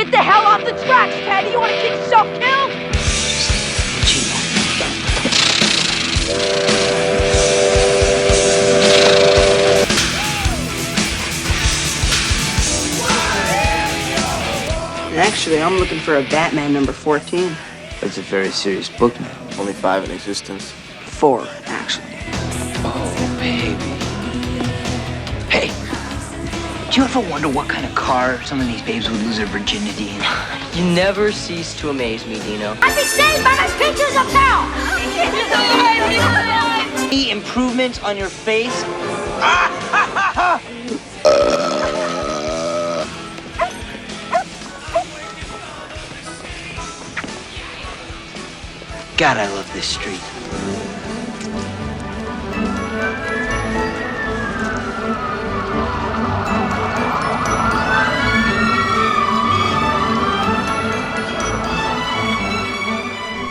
Get the hell off the tracks, Teddy! You wanna get yourself killed? Actually, I'm looking for a Batman number 14. That's a very serious book, man. Only 5 in existence. 4, actually. Oh, baby. Hey, do you ever wonder what kind of car some of these babes would lose their virginity in? You never cease to amaze me, Dino. I'd be saved by those pictures of now! Any improvements on your face? God, I love this street.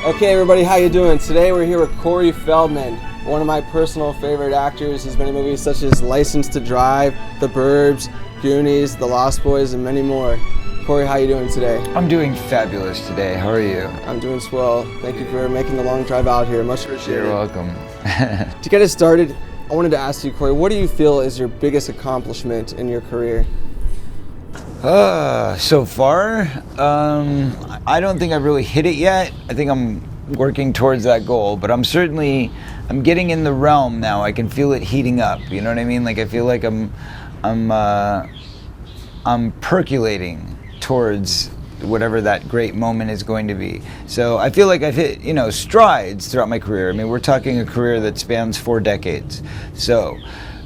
Okay, everybody, how you doing? Today we're here with Corey Feldman, one of my personal favorite actors. He's been in movies such as License to Drive, The Burbs, Goonies, The Lost Boys, and many more. Corey, how you doing today? I'm doing fabulous today. How are you? I'm doing swell. Thank you for making the long drive out here. Much appreciated. You're welcome. To get us started, I wanted to ask you, Corey, what do you feel is your biggest accomplishment in your career? So far, I don't think I've really hit it yet. I think I'm working towards that goal, but I'm getting in the realm now. I can feel it heating up. You know what I mean? Like I feel like I'm percolating towards whatever that great moment is going to be. So I feel like I've hit, strides throughout my career. I mean, we're talking a career that spans 4 decades. So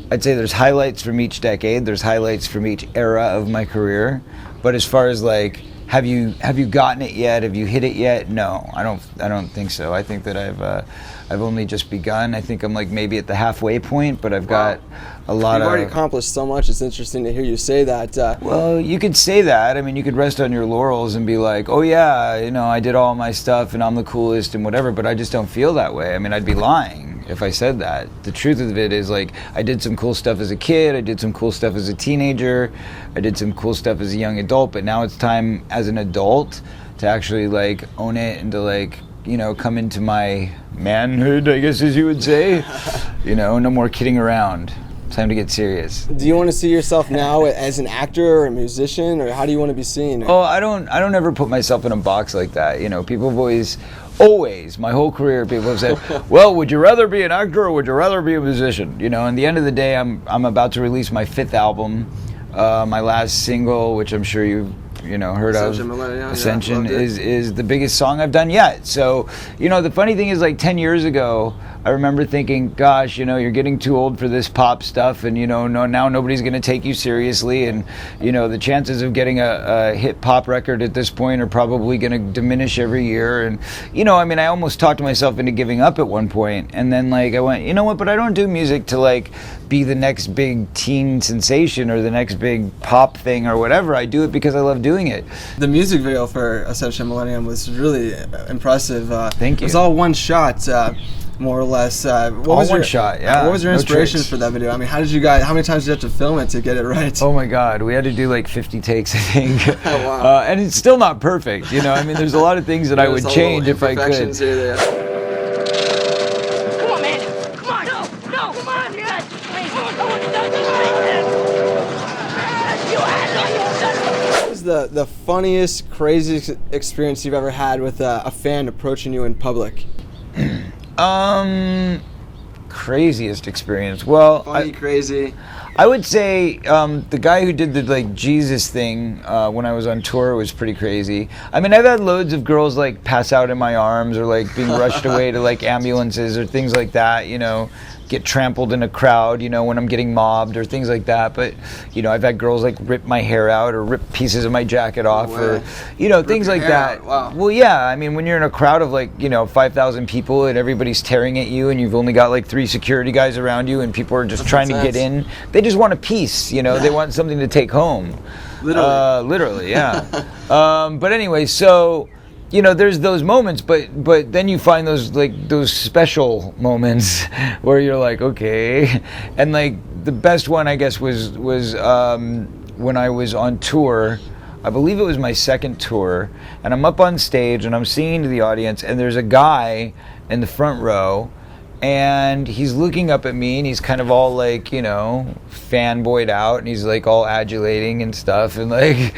I'd say there's highlights from each decade, there's highlights from each era of my career. But as far as like, have you gotten it yet? Have you hit it yet? No, I don't think so. I think that I've only just begun. I think I'm like maybe at the halfway point, but I've got a lot You've already accomplished so much. It's interesting to hear you say that. Well, you could say that. I mean, you could rest on your laurels and be like, oh yeah, I did all my stuff and I'm the coolest and whatever, but I just don't feel that way. I mean, I'd be lying if I said that. The truth of it is, like, I did some cool stuff as a kid, I did some cool stuff as a teenager, I did some cool stuff as a young adult, but now it's time as an adult to actually like own it and to like, come into my manhood, I guess as you would say. No more kidding around. Time to get serious. Do you want to see yourself now as an actor or a musician, or how do you want to be seen? Oh, I don't ever put myself in a box like that. People have always, my whole career, people have said, well, would you rather be an actor or would you rather be a musician? And the end of the day, I'm about to release my 5th album. My last single, which I'm sure you've heard Ascension, of, Ascension, is the biggest song I've done yet. So, the funny thing is, like 10 years ago, I remember thinking, gosh, you're getting too old for this pop stuff, and now nobody's going to take you seriously, and the chances of getting a hit pop record at this point are probably going to diminish every year. And I almost talked myself into giving up at one point, and then like I went, you know what? But I don't do music to like be the next big teen sensation or the next big pop thing or whatever. I do it because I love doing it. The music video for Ascension Millennium was really impressive. Thank you. It was all one shot. More or less. What was your shot? Yeah. What was your inspiration for that video? I mean, how many times did you have to film it to get it right? Oh my God, we had to do like 50 takes, I think. Oh, wow. And it's still not perfect. I mean, there's a lot of things that I would change if I could. Here, Come on, man! Come on! No! Come on, man! What is the funniest, craziest experience you've ever had with a fan approaching you in public? Craziest experience. Well, Crazy. I would say the guy who did the like Jesus thing when I was on tour was pretty crazy. I mean, I've had loads of girls like pass out in my arms or like being rushed away to like ambulances or things like that. Get trampled in a crowd, when I'm getting mobbed or things like that. But, I've had girls like rip my hair out or rip pieces of my jacket off or, things like that. Wow. Well, yeah, I mean, when you're in a crowd of like, 5,000 people and everybody's tearing at you and you've only got like 3 security guys around you and people are just trying to get in, they just want a piece, they want something to take home. Literally, yeah. But anyway, so... there's those moments, but then you find those special moments where you're like, okay, and like the best one I guess was when I was on tour I believe it was my second tour, and I'm up on stage and I'm singing to the audience, and there's a guy in the front row, and he's looking up at me, and he's kind of all like, you know, fanboyed out, and he's like all adulating and stuff, and like,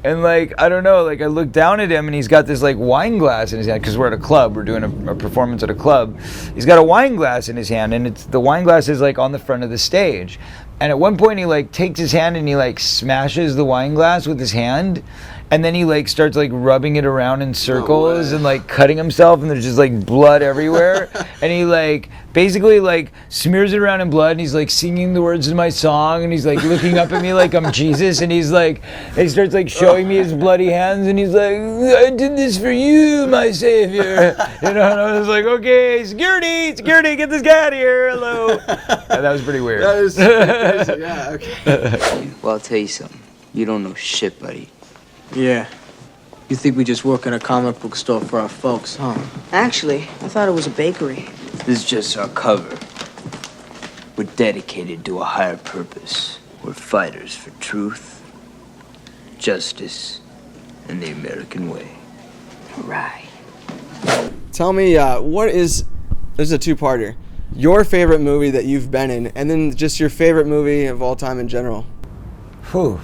and like, I don't know, like I look down at him, and he's got this like wine glass in his hand, because we're at a club, we're doing a performance at a club. He's got a wine glass in his hand, and the wine glass is like on the front of the stage. And at one point he like takes his hand and he like smashes the wine glass with his hand, and then he like starts like rubbing it around in circles and like cutting himself, and there's just like blood everywhere. And he like basically like smears it around in blood, and he's like singing the words of my song, and he's like looking up at me like I'm Jesus, and he's like, he starts like showing me his bloody hands, and he's like, I did this for you, my savior. You know, and I was like, okay, security, get this guy out of here, hello. And that was pretty weird. That is crazy. Yeah, okay. Well, I'll tell you something. You don't know shit, buddy. Yeah. You think we just work in a comic book store for our folks, huh? Actually, I thought it was a bakery. This is just our cover. We're dedicated to a higher purpose. We're fighters for truth, justice, and the American way. Right. Tell me, this is a two-parter. Your favorite movie that you've been in, and then just your favorite movie of all time in general. Whew.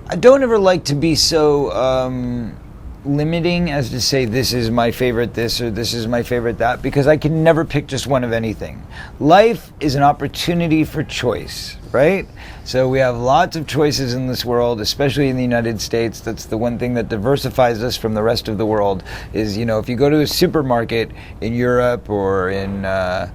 I don't ever like to be so limiting as to say this is my favorite this or this is my favorite that, because I can never pick just one of anything. Life is an opportunity for choice, right? So we have lots of choices in this world, especially in the United States. That's the one thing that diversifies us from the rest of the world is, you know, if you go to a supermarket in Europe or in, I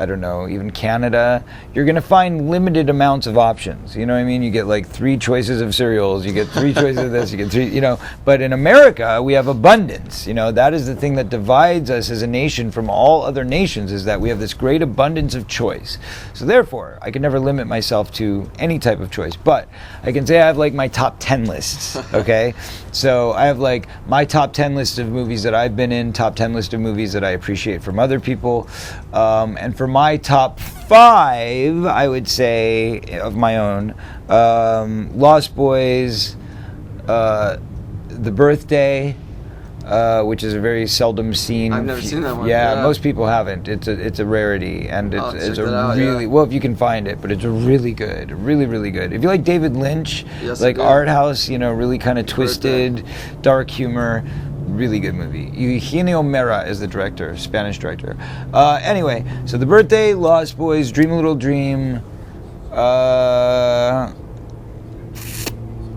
don't know, even Canada, you're going to find limited amounts of options. You know what I mean? You get like 3 choices of cereals, you get 3 choices of this, you get 3, you know. But in America, we have abundance. You know, that is the thing that divides us as a nation from all other nations, is that we have this great abundance of choice. So therefore, I can never limit myself to any type of choice, but I can say I have like my top 10 lists, okay? So I have like my top 10 list of movies that I've been in, top 10 list of movies that I appreciate from other people, and for my top 5, I would say, of my own, Lost Boys, The Birthday, which is a very seldom seen. I've never seen that one. Yeah, most people haven't. It's a rarity, and it's a really well, if you can find it, but it's a really good, really good. If you like David Lynch, yes, like art house, you know, really kind of twisted, dark humor. Really good movie. Eugenio Mera is the director, Spanish director. Anyway, so The Birthday, Lost Boys, Dream a Little Dream.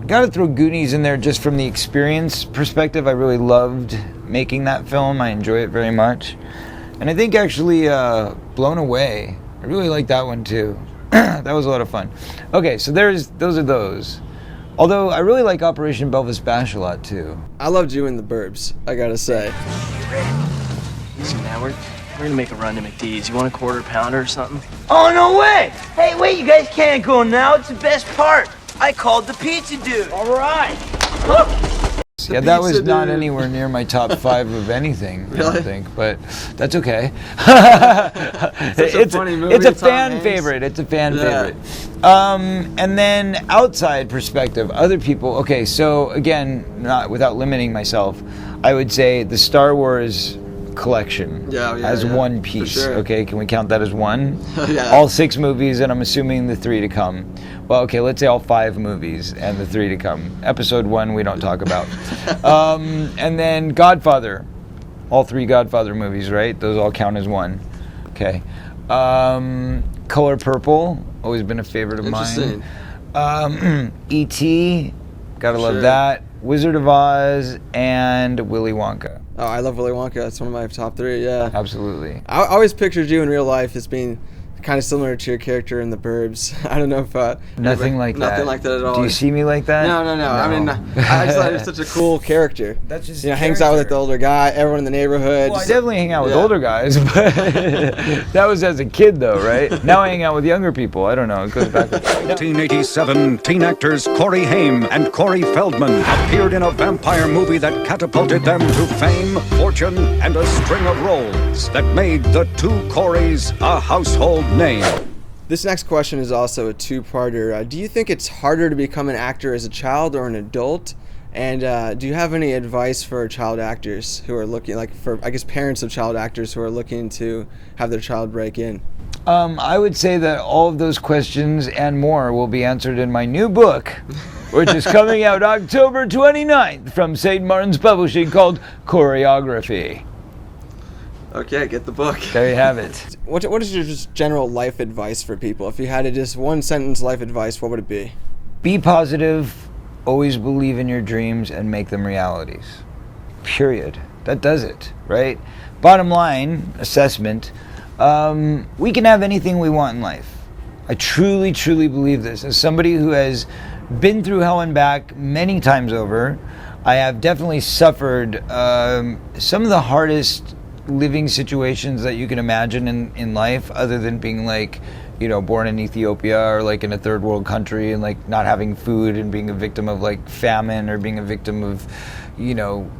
Got to throw Goonies in there just from the experience perspective. I really loved making that film. I enjoy it very much. And I think actually Blown Away, I really like that one too. That was a lot of fun. Okay, so those are those. Although I really like Operation Belvis Bash a lot too. I loved you in The Burbs, I gotta say. Easy, man. We're gonna make a run to McDee's. You want a quarter pounder or something? Oh, no way! Hey, wait, you guys can't go now. It's the best part. I called the pizza dude. All right. Yeah, that was not anywhere near my top 5 of anything, I don't think, but that's okay. It's a funny movie. It's a Tom fan Hanks. favorite. It's a fan favorite. And then outside perspective, other people. Okay, so again, not without limiting myself, I would say the Star Wars collection as one piece. Sure. Okay, can we count that as one? Yeah. All 6 movies, and I'm assuming the 3 to come. Well, okay, let's say all 5 movies and the 3 to come. Episode 1 we don't talk about. And then Godfather, all 3 Godfather movies, right? Those all count as one. Okay. Color Purple, always been a favorite of mine. E.T., gotta love that. Wizard of Oz, and Willy Wonka. Oh, I love Willy Wonka. That's one of my top 3, yeah. Absolutely. I always pictured you in real life as being kind of similar to your character in The Burbs. I don't know if... Nothing like that. Nothing like that at all. Do you see me like that? No. I mean, I just thought he was such a cool character. That's just hangs out with the older guy, everyone in the neighborhood. Well, I definitely hang out with older guys, but that was as a kid, though, right? Now I hang out with younger people. I don't know. It goes back. 1987, teen actors Corey Haim and Corey Feldman appeared in a vampire movie that catapulted them to fame, fortune, and a string of roles that made the two Coreys a household name. This next question is also a two-parter. Do you think it's harder to become an actor as a child or an adult? And do you have any advice for child actors who are looking, like for, I guess, parents of child actors who are looking to have their child break in? I would say that all of those questions and more will be answered in my new book, which is coming out October 29th from St. Martin's Publishing, called Coreyography. Okay, get the book. There you have it. What is your just general life advice for people? If you had to just one sentence life advice, what would it be? Be positive, always believe in your dreams, and make them realities. Period. That does it, right? Bottom line, assessment, we can have anything we want in life. I truly, truly believe this. As somebody who has been through hell and back many times over, I have definitely suffered some of the hardest living situations that you can imagine in life, other than being like, you know, born in Ethiopia or like in a third world country and like not having food and being a victim of like famine or being a victim of, you know,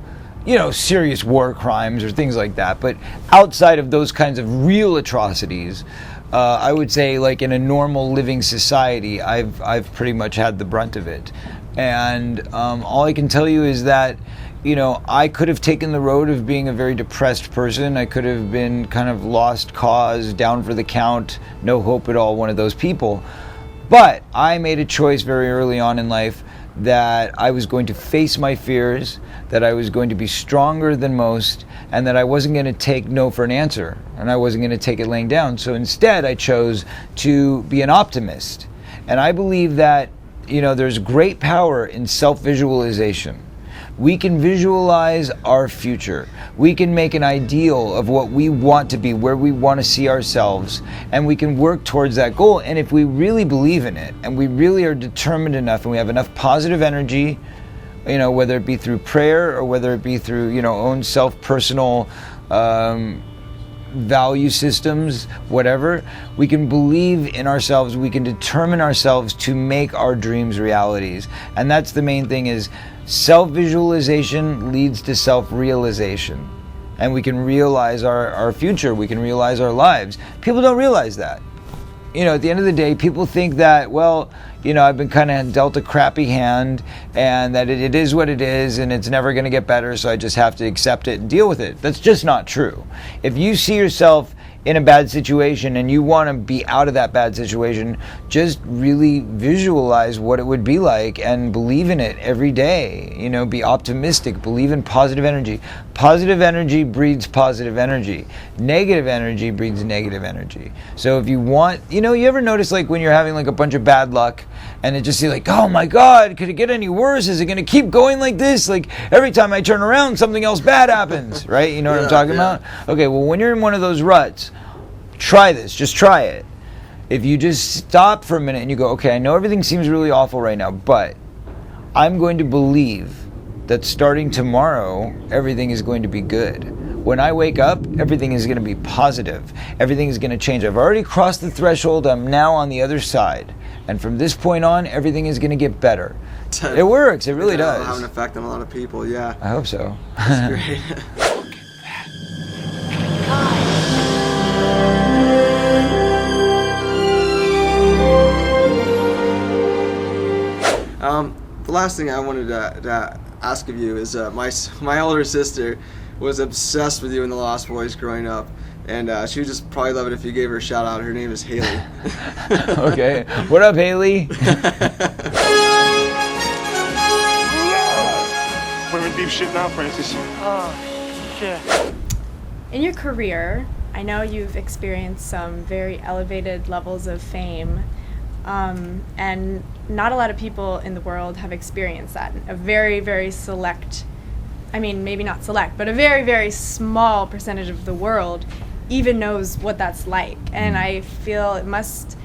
serious war crimes or things like that. But outside of those kinds of real atrocities, I would say like in a normal living society, I've pretty much had the brunt of it. And all I can tell you is that, you know, I could have taken the road of being a very depressed person. I could have been kind of lost cause, down for the count, no hope at all, one of those people. But I made a choice very early on in life that I was going to face my fears, that I was going to be stronger than most, and that I wasn't going to take no for an answer, and I wasn't going to take it laying down. So instead, I chose to be an optimist. And I believe that, you know, there's great power in self-visualization. We can visualize our future. We can make an ideal of what we want to be, where we want to see ourselves, and we can work towards that goal. And if we really believe in it, and we really are determined enough, and we have enough positive energy, you know, whether it be through prayer or whether it be through, you know, own self-personal value systems, whatever, we can believe in ourselves, we can determine ourselves to make our dreams realities. And that's the main thing, is self-visualization leads to self-realization. And we can realize our future, we can realize our lives. People don't realize that. You know, at the end of the day, people think that, well, you know, I've been kind of dealt a crappy hand, and that it is what it is, and it's never going to get better, so I just have to accept it and deal with it. That's just not true. If you see yourself in a bad situation and you want to be out of that bad situation, just really visualize what it would be like and believe in it every day. You know, be optimistic, believe in positive energy. Positive energy breeds positive energy. Negative energy breeds negative energy. So if you want, you know, you ever notice like when you're having like a bunch of bad luck and it just seems like, oh my God, could it get any worse? Is it going to keep going like this? Like every time I turn around, something else bad happens, right? You know what I'm talking about? Okay, well, when you're in one of those ruts, try this, just try it. If you just stop for a minute and you go, okay, I know everything seems really awful right now, but I'm going to believe that starting tomorrow, everything is going to be good. When I wake up, everything is going to be positive. Everything is going to change. I've already crossed the threshold. I'm now on the other side. And from this point on, everything is going to get better. It works. It really does. It'll have an effect on a lot of people, yeah. I hope so. That's great. The last thing I wanted to ask of you is my older sister was obsessed with you in The Lost Boys growing up, and she would just probably love it if you gave her a shout out. Her name is Haley. Okay. What up, Haley? We're in deep shit now, Francis. Oh, shit. In your career, I know you've experienced some very elevated levels of fame, and not a lot of people in the world have experienced that. A very, very select, I mean, maybe not select, but a very, very small percentage of the world even knows what that's like. And I feel it must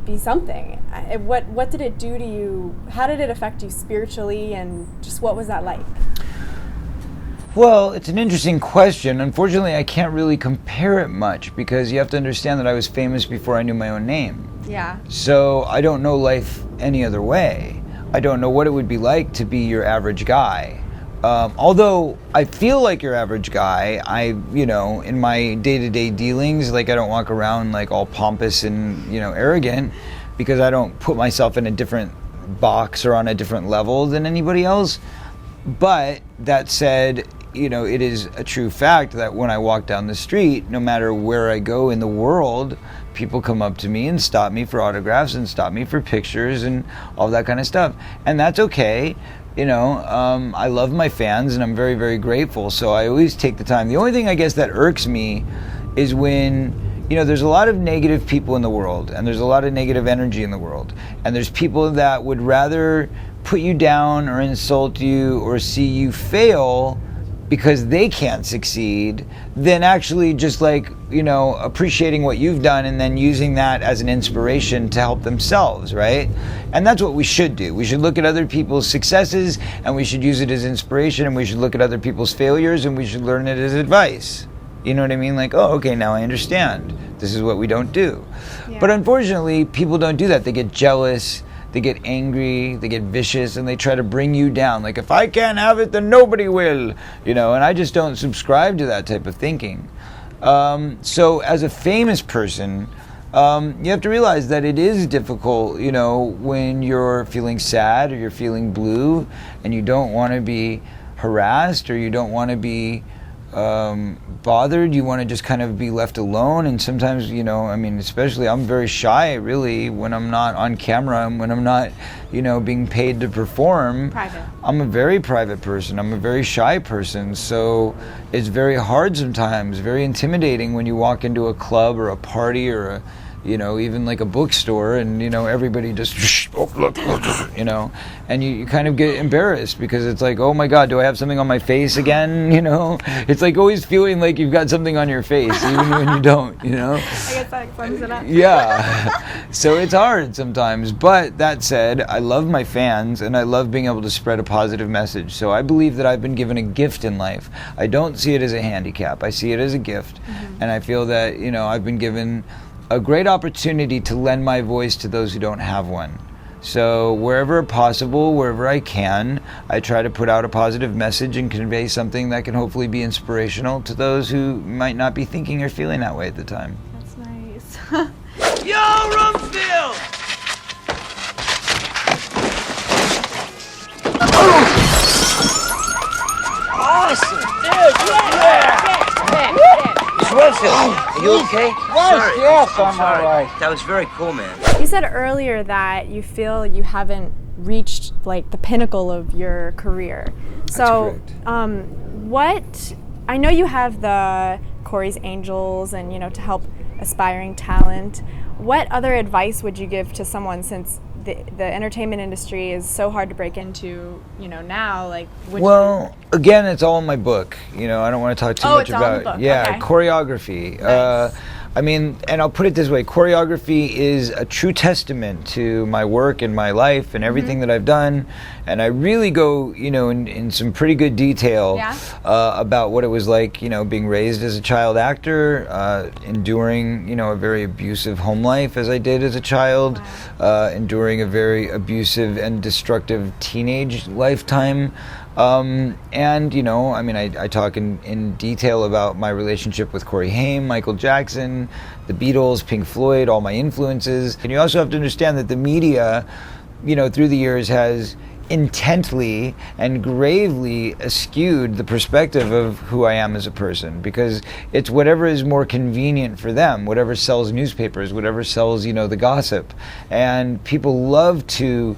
be something. What did it do to you? How did it affect you spiritually, and just what was that like? Well, it's an interesting question. Unfortunately, I can't really compare it much, because you have to understand that I was famous before I knew my own name. Yeah. So I don't know life any other way. I don't know what it would be like to be your average guy. Although I feel like your average guy, in my day-to-day dealings, like I don't walk around like all pompous and, arrogant, because I don't put myself in a different box or on a different level than anybody else. But that said, it is a true fact that when I walk down the street, no matter where I go in the world, people come up to me and stop me for autographs and stop me for pictures and all that kind of stuff. And that's okay. I love my fans and I'm very, very grateful. So I always take the time. The only thing I guess that irks me is when, there's a lot of negative people in the world and there's a lot of negative energy in the world. And there's people that would rather put you down or insult you or see you fail because they can't succeed than actually just appreciating what you've done and then using that as an inspiration to help themselves, right? And that's what we should do. We should look at other people's successes and we should use it as inspiration, and we should look at other people's failures and we should learn it as advice. You know what I mean? Like, oh, okay, now I understand. This is what we don't do. Yeah. But unfortunately, people don't do that. They get jealous. They get angry, they get vicious, and they try to bring you down. Like, if I can't have it, then nobody will. And I just don't subscribe to that type of thinking. So as a famous person, you have to realize that it is difficult, when you're feeling sad or you're feeling blue and you don't want to be harassed or you don't want to be bothered. You want to just kind of be left alone. And sometimes, especially I'm very shy really when I'm not on camera and when I'm not, being paid to perform. Private. I'm a very private person. I'm a very shy person. So it's very hard sometimes, very intimidating when you walk into a club or a party or even like a bookstore and, everybody just, look, and you kind of get embarrassed because it's like, oh my God, do I have something on my face again? It's like always feeling like you've got something on your face, even when you don't, I guess that sums it up. Yeah. So it's hard sometimes. But that said, I love my fans and I love being able to spread a positive message. So I believe that I've been given a gift in life. I don't see it as a handicap. I see it as a gift. Mm-hmm. And I feel that, I've been given a great opportunity to lend my voice to those who don't have one. So wherever possible, wherever I can, I try to put out a positive message and convey something that can hopefully be inspirational to those who might not be thinking or feeling that way at the time. That's nice. Yo, Rumfield! Awesome! Dude, yeah! Rumfield, are you okay? Sorry. Yes, I'm all right. That was very cool, man. You said earlier that you feel you haven't reached like the pinnacle of your career. So, what? I know you have the Corey's Angels and to help aspiring talent. What other advice would you give to someone, since the entertainment industry is so hard to break into, now? Like, again, it's all in my book. I don't want to talk too much about the book. Yeah, okay. Coreyography. Nice. And I'll put it this way: Coreyography is a true testament to my work and my life and everything that I've done. And I really go, in some pretty good detail about what it was like, being raised as a child actor, enduring, a very abusive home life as I did as a child, enduring a very abusive and destructive teenage lifetime. I talk in detail about my relationship with Corey Haim, Michael Jackson, the Beatles, Pink Floyd, all my influences. And you also have to understand that the media, through the years has intently and gravely skewed the perspective of who I am as a person, because it's whatever is more convenient for them, whatever sells newspapers, whatever sells, the gossip. And people love to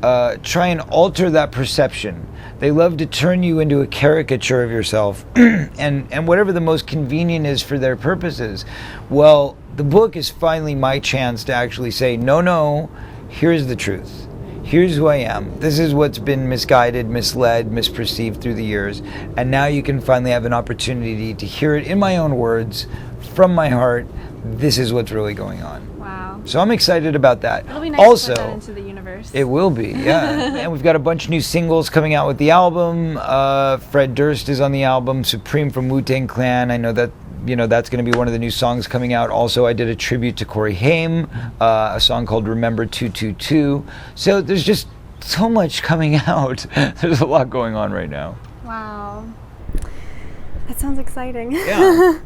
try and alter that perception. They love to turn you into a caricature of yourself and whatever the most convenient is for their purposes. Well, the book is finally my chance to actually say, no, here's the truth. Here's who I am. This is what's been misguided, misled, misperceived through the years. And now you can finally have an opportunity to hear it in my own words, from my heart. This is what's really going on. Wow. So I'm excited about that. It'll be nice also, to put that into the universe. It will be, yeah. And we've got a bunch of new singles coming out with the album. Fred Durst is on the album. Supreme from Wu-Tang Clan. I know that, that's going to be one of the new songs coming out. Also, I did a tribute to Corey Haim, a song called Remember 222. So there's just so much coming out. There's a lot going on right now. Wow. That sounds exciting. Yeah.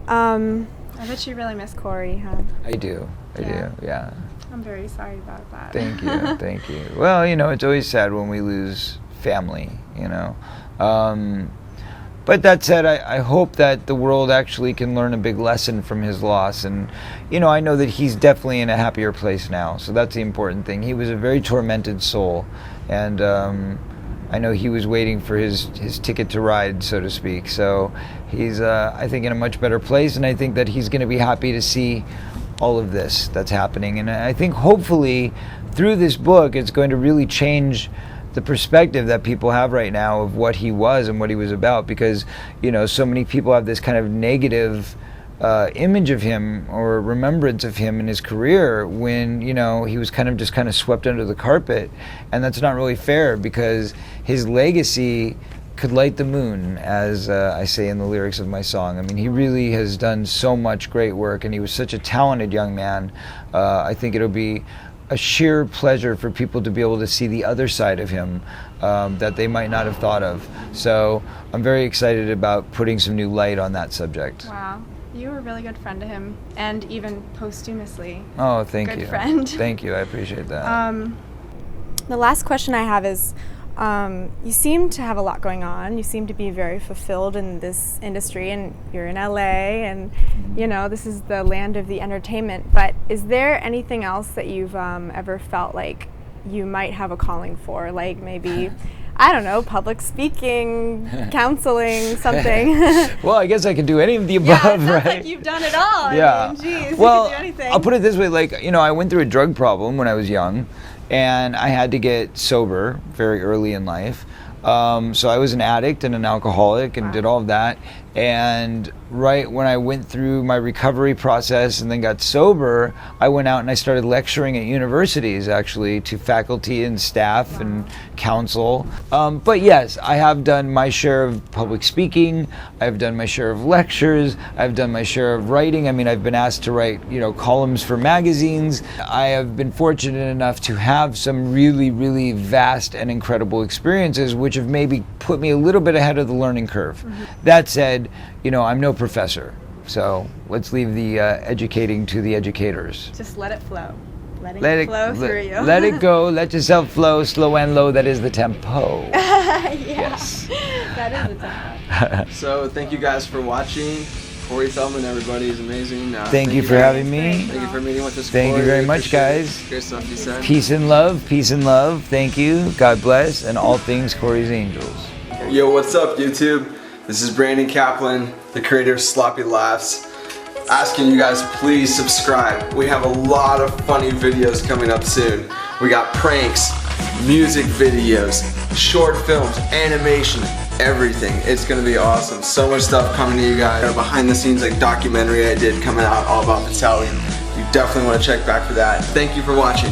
I bet you really miss Corey, huh? I do. I do. Yeah. I'm very sorry about that. Thank you. Thank you. Well, you know, it's always sad when we lose family, you know. But that said, I hope that the world actually can learn a big lesson from his loss. And, you know, I know that he's definitely in a happier place now. So that's the important thing. He was a very tormented soul. And I know he was waiting for his ticket to ride, so to speak. So he's, I think, in a much better place. And I think that he's going to be happy to see all of this that's happening. And I think hopefully through this book, it's going to really change the perspective that people have right now of what he was and what he was about, because, you know, so many people have this kind of negative image of him or remembrance of him in his career when, you know, he was kind of swept under the carpet. And that's not really fair, because his legacy could light the moon, as I say in the lyrics of my song. I mean, he really has done so much great work, and he was such a talented young man. I think it'll be a sheer pleasure for people to be able to see the other side of him that they might not have thought of. So I'm very excited about putting some new light on that subject. Wow. You were a really good friend to him, and even posthumously. Oh, thank you. Good friend. Thank you. I appreciate that. The last question I have is, you seem to have a lot going on. You seem to be very fulfilled in this industry, and you're in LA, and you know, this is the land of the entertainment. But is there anything else that you've ever felt like you might have a calling for? Like maybe, I don't know, public speaking, counseling, something. Well, I guess I can do any of the above, yeah, it sounds right? like you've done it all. Yeah. I mean, geez, well, you can do anything. I'll put it this way, like, you know, I went through a drug problem when I was young, and I had to get sober very early in life. So I was an addict and an alcoholic and did all of that. And right when I went through my recovery process and then got sober, I went out and I started lecturing at universities, actually, to faculty and staff and council. But yes, I have done my share of public speaking. I've done my share of lectures. I've done my share of writing. I mean, I've been asked to write, you know, columns for magazines. I have been fortunate enough to have some really, really vast and incredible experiences, which have maybe put me a little bit ahead of the learning curve. That said, you know, I'm no professor, so let's leave the educating to the educators. Just let it flow. Let it flow through you. Let it go. Let yourself flow, slow and low. That is the tempo. Yes. That is the tempo. So thank you guys for watching. Corey Feldman, everybody is amazing. Thank you for having me. Thank you for meeting with us. Thank you very much, guys. Great stuff you said. Peace and love. Peace and love. Thank you. God bless. And all things Corey's Angels. Yo, what's up, YouTube? This is Brandon Kaplan, the creator of Sloppy Laughs, asking you guys please subscribe. We have a lot of funny videos coming up soon. We got pranks, music videos, short films, animation, everything. It's gonna be awesome. So much stuff coming to you guys. Our behind the scenes like documentary I did coming out all about battalion. You definitely want to check back for that. Thank you for watching.